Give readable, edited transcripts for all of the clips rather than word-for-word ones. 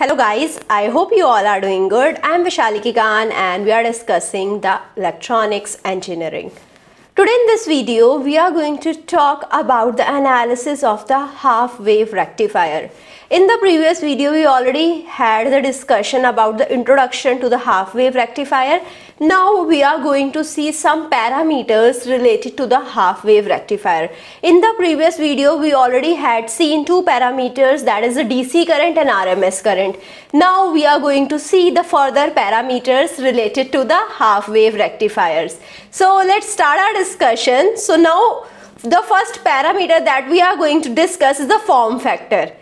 Hello guys, I hope you all are doing good. I am Vishaliki Khan and we are discussing the electronics engineering. Today in this video, we are going to talk about the analysis of the half wave rectifier. In the previous video, we already had the discussion about the introduction to the half wave rectifier. Now we are going to see some parameters related to the half wave rectifier. In the previous video, we already had seen two parameters, that is the DC current and RMS current. Now we are going to see the further parameters related to the half wave rectifiers. So let's start our discussion. So now the first parameter that we are going to discuss is the form factor.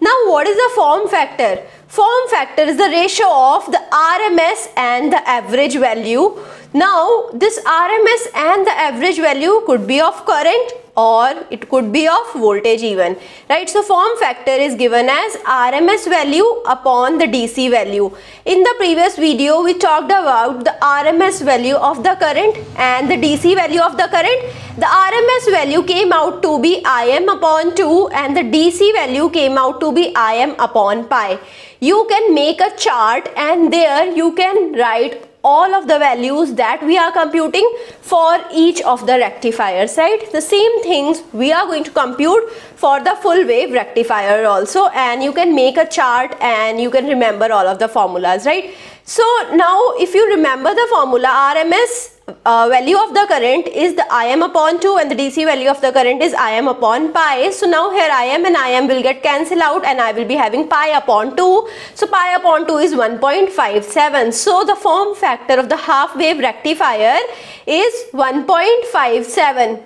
Now what is the form factor? Form factor is the ratio of the RMS and the average value. Now this RMS and the average value could be of current or it could be of voltage even, right? So form factor is given as RMS value upon the DC value. In the previous video, we talked about the RMS value of the current and the DC value of the current. The RMS value came out to be Im upon 2 and the DC value came out to be Im upon pi. You can make a chart and there you can write all of the values that we are computing for each of the rectifiers, right? The same things we are going to compute for the full wave rectifier also, and you can make a chart and you can remember all of the formulas, right? So now if you remember the formula, RMS value of the current is the Im upon 2 and the DC value of the current is Im upon pi. So now here Im and Im will get cancelled out and I will be having pi upon 2. So pi upon 2 is 1.57. So the form factor of the half wave rectifier is 1.57.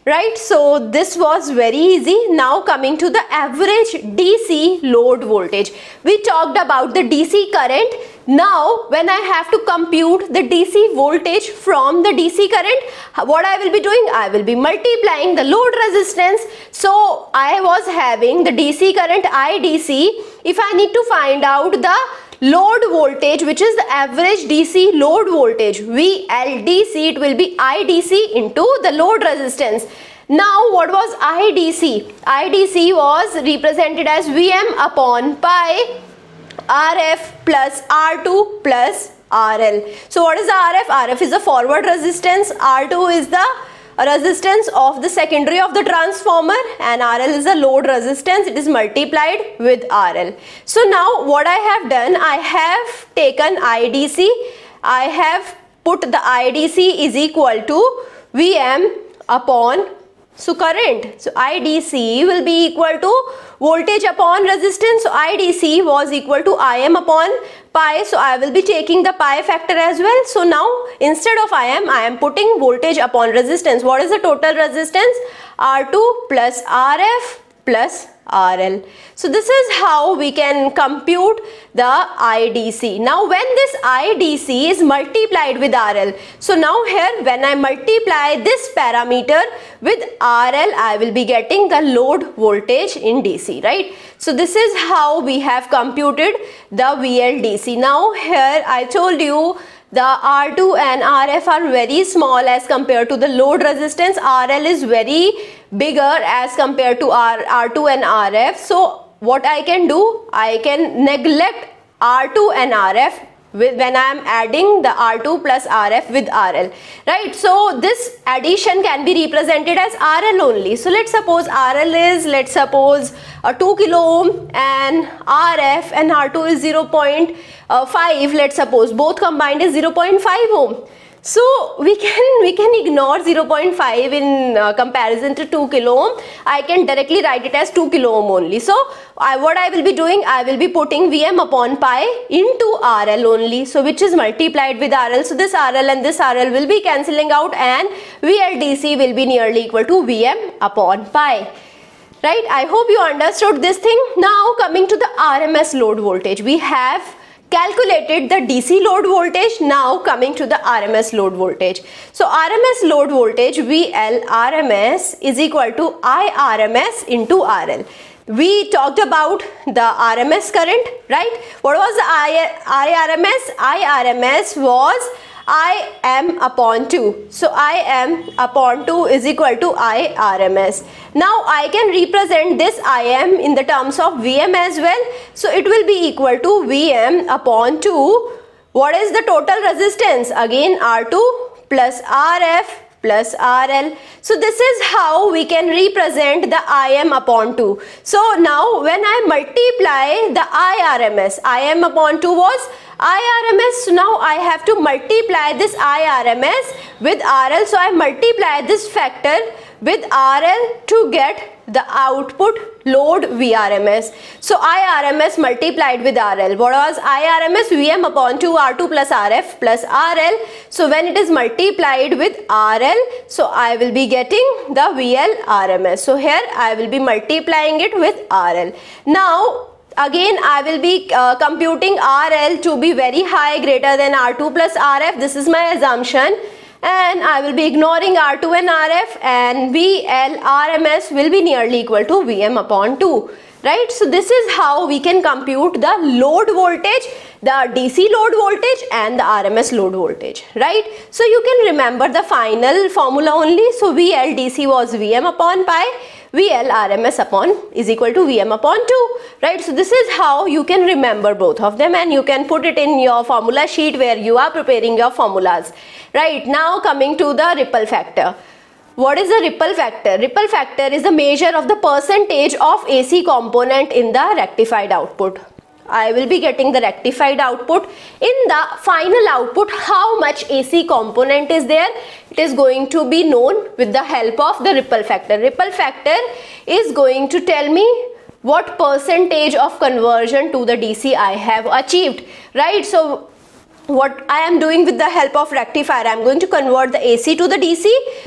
Right, so this was very easy. Now coming to the average DC load voltage. We talked about the DC current. Now when I have to compute the DC voltage from the DC current, what I will be doing? I will be multiplying the load resistance. So I was having the DC current IDC. If I need to find out the load voltage, which is the average DC load voltage, VLDC, it will be IDC into the load resistance. Now what was IDC? IDC was represented as Vm upon pi RF plus R2 plus RL. So what is the RF? RF is the forward resistance, R2 is the resistance of the secondary of the transformer, and RL is the load resistance. It is multiplied with RL. So now what I have done, I have taken IDC, I have put the IDC is equal to Vm upon current. So IDC will be equal to voltage upon resistance. So IDC was equal to Im upon pi. So I will be taking the pi factor as well. So now instead of I am putting voltage upon resistance. What is the total resistance? R2 plus RF plus RL. So this is how we can compute the IDC. Now when this IDC is multiplied with RL, so now here when I multiply this parameter with RL, I will be getting the load voltage in DC, right? So this is how we have computed the VLDC. Now here I told you the R2 and RF are very small as compared to the load resistance. RL is very bigger as compared to R2 and RF. So what I can do, I can neglect R2 and RF when I am adding the R2 plus RF with RL, right? So this addition can be represented as RL only. So let's suppose RL is, let's suppose a 2 kilo ohm and RF and R2 is 0.5, let's suppose both combined is 0.5 ohm. So we can ignore 0.5 in comparison to 2 kilo ohm. I can directly write it as 2 kilo ohm only. So what I will be doing, I will be putting Vm upon pi into RL only, so which is multiplied with RL. So this RL and this RL will be cancelling out and VLDC will be nearly equal to Vm upon pi. Right, I hope you understood this thing. Now coming to the RMS load voltage, we have calculated the DC load voltage. Now coming to the RMS load voltage. So RMS load voltage VL RMS is equal to IRMS into RL. We talked about the RMS current, right? What was the IRMS? IRMS was Im upon 2. So Im upon 2 is equal to I RMS. Now I can represent this Im in the terms of Vm as well. So it will be equal to Vm upon 2. What is the total resistance? Again R2 plus Rf plus RL. So this is how we can represent the Im upon 2. So now when I multiply the IRMS, Im upon 2 was IRMS. So now I have to multiply this IRMS with RL. So I multiply this factor with RL to get the output load VRMS. So IRMS multiplied with RL. What was IRMS? Vm upon 2 R2 plus Rf plus RL. So when it is multiplied with RL, so I will be getting the VL RMS. So here I will be multiplying it with RL. Now again I will be computing RL to be very high, greater than R2 plus Rf. This is my assumption. And I will be ignoring R2 and Rf, and VL RMS will be nearly equal to Vm upon 2. Right? So this is how we can compute the load voltage, the DC load voltage and the RMS load voltage. Right? So you can remember the final formula only. So VL DC was Vm upon pi. VL RMS upon is equal to Vm upon 2, right? So this is how you can remember both of them, and you can put it in your formula sheet where you are preparing your formulas. Right, now coming to the ripple factor. What is the ripple factor? Ripple factor is the measure of the percentage of AC component in the rectified output. I will be getting the rectified output. In the final output, how much AC component is there? It is going to be known with the help of the ripple factor. Ripple factor is going to tell me what percentage of conversion to the DC I have achieved, right? So what I am doing with the help of rectifier, I am going to convert the AC to the DC.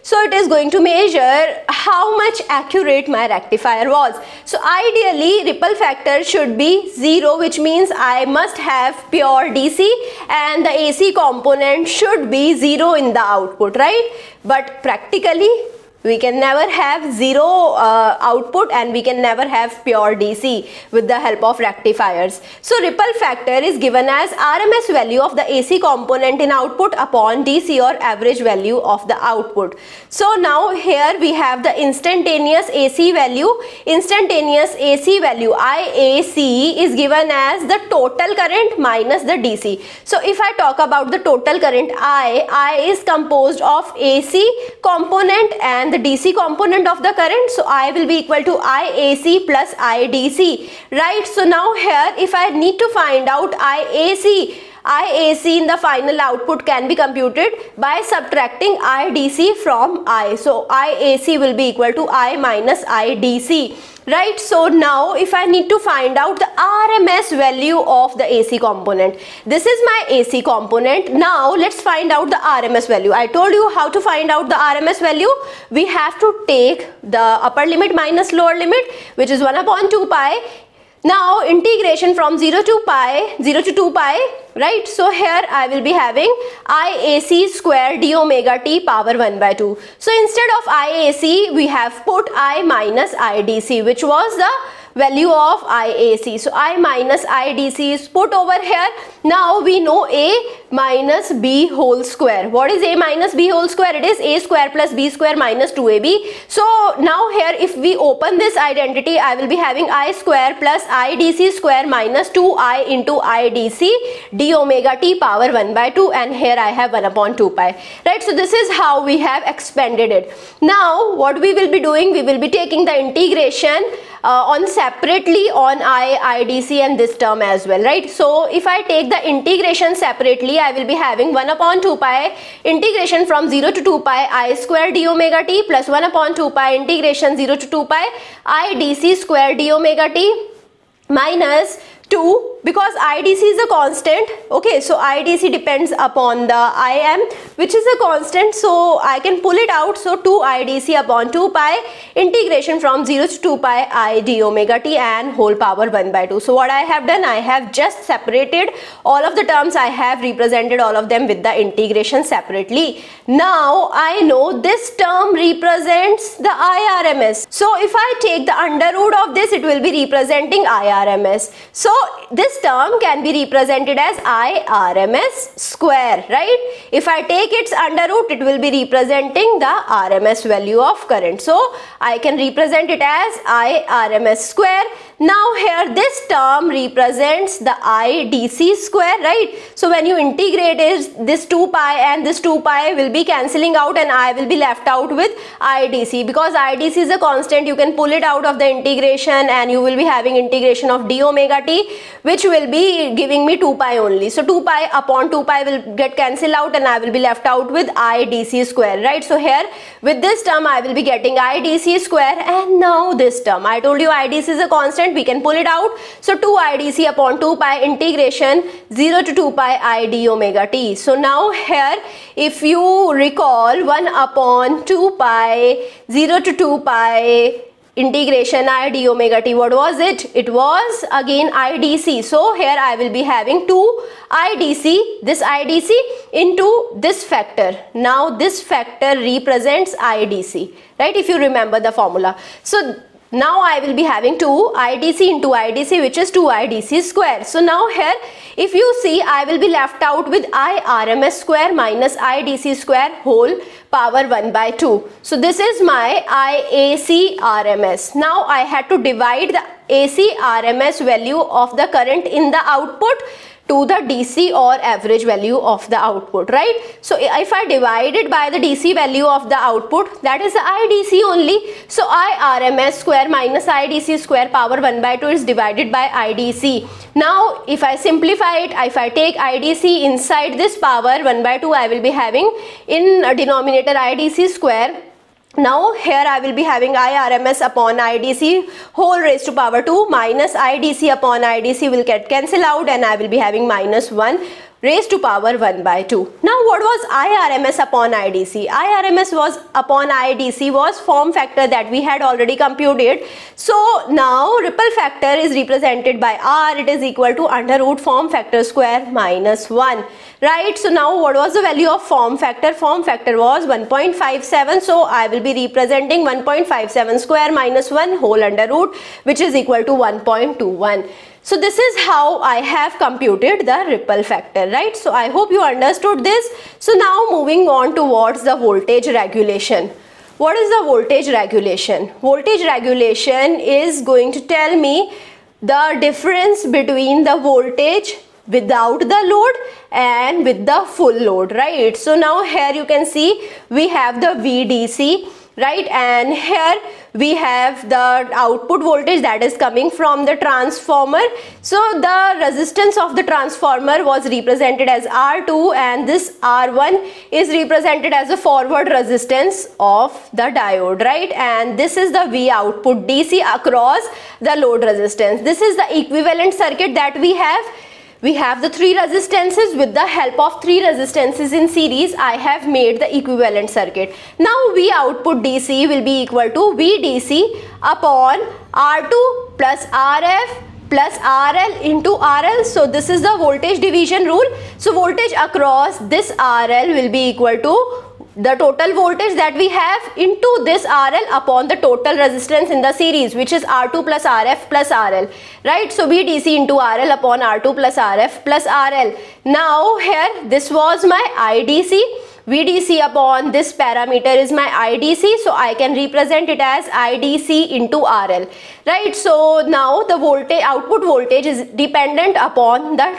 So it is going to measure how much accurate my rectifier was. So ideally ripple factor should be 0, which means I must have pure DC and the AC component should be 0 in the output, right? But practically we can never have 0 output, and we can never have pure DC with the help of rectifiers. So ripple factor is given as RMS value of the AC component in output upon DC or average value of the output. So now here we have the instantaneous AC value. Instantaneous AC value IAC is given as the total current minus the DC. So if I talk about the total current, I is composed of AC component and the DC component of the current. So I will be equal to IAC plus IDC, right? So now here if I need to find out IAC in the final output can be computed by subtracting IDC from I. So IAC will be equal to I minus IDC. Right, so now if I need to find out the RMS value of the AC component, this is my AC component. Now let's find out the RMS value. I told you how to find out the RMS value. We have to take the upper limit minus lower limit, which is 1 upon 2 pi. Now integration from 0 to 2 pi, right? So here I will be having IAC square d omega t power 1 by 2. So instead of IAC we have put I minus IDC, which was the value of IAC. So I minus IDC is put over here. Now we know A minus B whole square. What is A minus B whole square? It is A square plus B square minus 2AB. So now here if we open this identity, I will be having I square plus IDC square minus 2I into IDC d omega t power 1 by 2, and here I have 1 upon 2 pi. Right, so this is how we have expanded it. Now what we will be doing, we will be taking the integration on separately on IDC and this term as well, right? So if I take the integration separately, I will be having 1 upon 2 pi integration from 0 to 2 pi I square d omega t plus 1 upon 2 pi integration 0 to 2 pi IDC square d omega t minus 2, because IDC is a constant. Okay, so IDC depends upon the Im, which is a constant, so I can pull it out. So 2 IDC upon 2 pi integration from 0 to 2 pi I d omega t and whole power 1 by 2. So what I have done, I have just separated all of the terms. I have represented all of them with the integration separately. Now I know this term represents the IRMS. So if I take the under root of this, it will be representing IRMS. So this this term can be represented as I RMS square, right? If I take its under root, it will be representing the RMS value of current. So I can represent it as I RMS square. Now here this term represents the I DC square, right? So when you integrate it, this 2 pi and this 2 pi will be cancelling out and I will be left out with I DC. Because I DC is a constant, you can pull it out of the integration and you will be having integration of d omega t, which will be giving me 2 pi only. So 2 pi upon 2 pi will get cancelled out and I will be left out with I DC square, right? So here with this term I will be getting I DC square, and now this term, I told you I DC is a constant, we can pull it out. So 2 I DC upon 2 pi integration 0 to 2 pi I d omega t. So now here if you recall 1 upon 2 pi 0 to 2 pi integration I d omega t, what was it? It was again I DC. So here I will be having 2 I DC, this I DC into this factor. Now this factor represents I DC, right? If you remember the formula. So now I will be having 2 IDC into IDC, which is 2 IDC square. So now here if you see, I will be left out with I RMS square minus IDC square whole power 1 by 2. So this is my IAC RMS. Now I had to divide the AC RMS value of the current in the output to the DC or average value of the output, right? So if I divide it by the DC value of the output, that is the IDC only. So I RMS square minus IDC square power 1 by 2 is divided by IDC. Now if I simplify it, if I take IDC inside this power 1 by 2, I will be having in denominator IDC square. Now here I will be having I RMS upon IDC whole raised to power 2 minus IDC upon IDC will get cancelled out and I will be having minus 1 raised to power 1 by 2. Now what was I RMS upon IDC? I RMS was upon IDC was form factor that we had already computed. So now ripple factor is represented by R. It is equal to under root form factor square minus 1. Right, so now what was the value of form factor? Form factor was 1.57, so I will be representing 1.57 square minus 1 whole under root, which is equal to 1.21. So this is how I have computed the ripple factor, right? So I hope you understood this. So now moving on towards the voltage regulation. What is the voltage regulation? Voltage regulation is going to tell me the difference between the voltage without the load and with the full load, right? So now here you can see we have the VDC, right? And here we have the output voltage that is coming from the transformer. So the resistance of the transformer was represented as R2 and this R1 is represented as a forward resistance of the diode, right? And this is the V output DC across the load resistance. This is the equivalent circuit that we have. We have the 3 resistances. With the help of 3 resistances in series, I have made the equivalent circuit. Now V output DC will be equal to VDC upon R2 plus RF plus RL into RL. So this is the voltage division rule. So voltage across this RL will be equal to the total voltage that we have into this RL upon the total resistance in the series, which is R2 plus RF plus RL, right? So VDC into RL upon R2 plus RF plus RL. Now here this was my IDC. VDC upon this parameter is my IDC, so I can represent it as IDC into RL, right? So now the voltage, output voltage is dependent upon the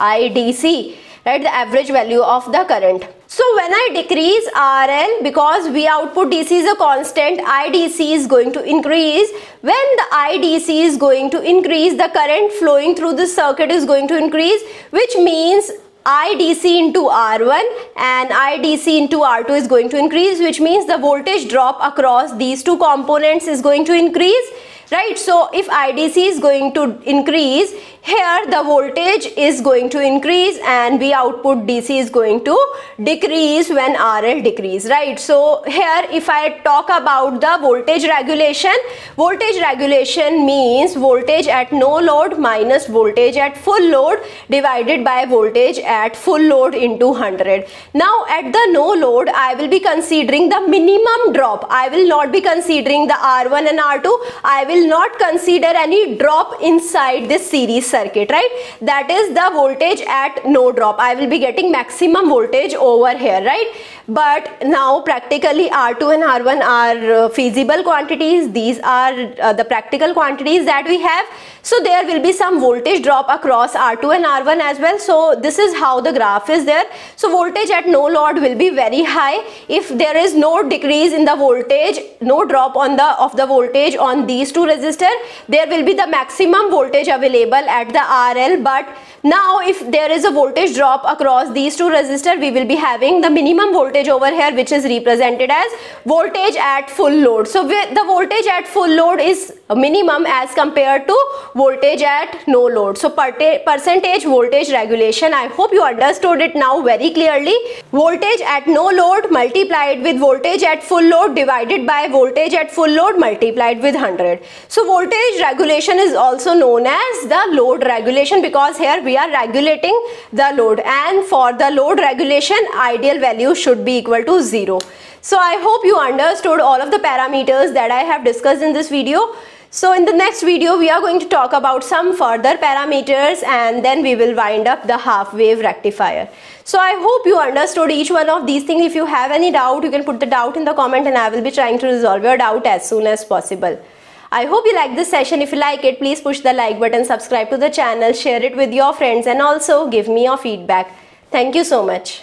IDC, right? The average value of the current. So when I decrease RL, because V output DC is a constant, IDC is going to increase. When the IDC is going to increase, the current flowing through the circuit is going to increase, which means IDC into R1 and IDC into R2 is going to increase, which means the voltage drop across these two components is going to increase, right? So if IDC is going to increase, here the voltage is going to increase and V output DC is going to decrease when RL decrease, right? So here if I talk about the voltage regulation means voltage at no load minus voltage at full load divided by voltage at full load into 100. Now at the no load, I will be considering the minimum drop. I will not be considering the R1 and R2. I will will not consider any drop inside this series circuit, right? That is the voltage at no drop. I will be getting maximum voltage over here, right? But now practically R2 and R1 are feasible quantities. These are the practical quantities that we have. So there will be some voltage drop across R2 and R1 as well. So this is how the graph is there. So voltage at no load will be very high. If there is no decrease in the voltage, no drop of the voltage on these two resistors, there will be the maximum voltage available at the RL. But now if there is a voltage drop across these two resistors, we will be having the minimum voltage over here, which is represented as voltage at full load. So the voltage at full load is minimum as compared to voltage at no load. So percentage voltage regulation, I hope you understood it now very clearly. Voltage at no load multiplied with voltage at full load divided by voltage at full load multiplied with 100. So voltage regulation is also known as the load regulation, because here we are regulating the load, and for the load regulation ideal value should be equal to 0. So I hope you understood all of the parameters that I have discussed in this video. So in the next video we are going to talk about some further parameters, and then we will wind up the half wave rectifier. So I hope you understood each one of these things. If you have any doubt, you can put the doubt in the comment and I will be trying to resolve your doubt as soon as possible. I hope you like this session. If you like it, please push the like button, subscribe to the channel, share it with your friends, and also give me your feedback. Thank you so much.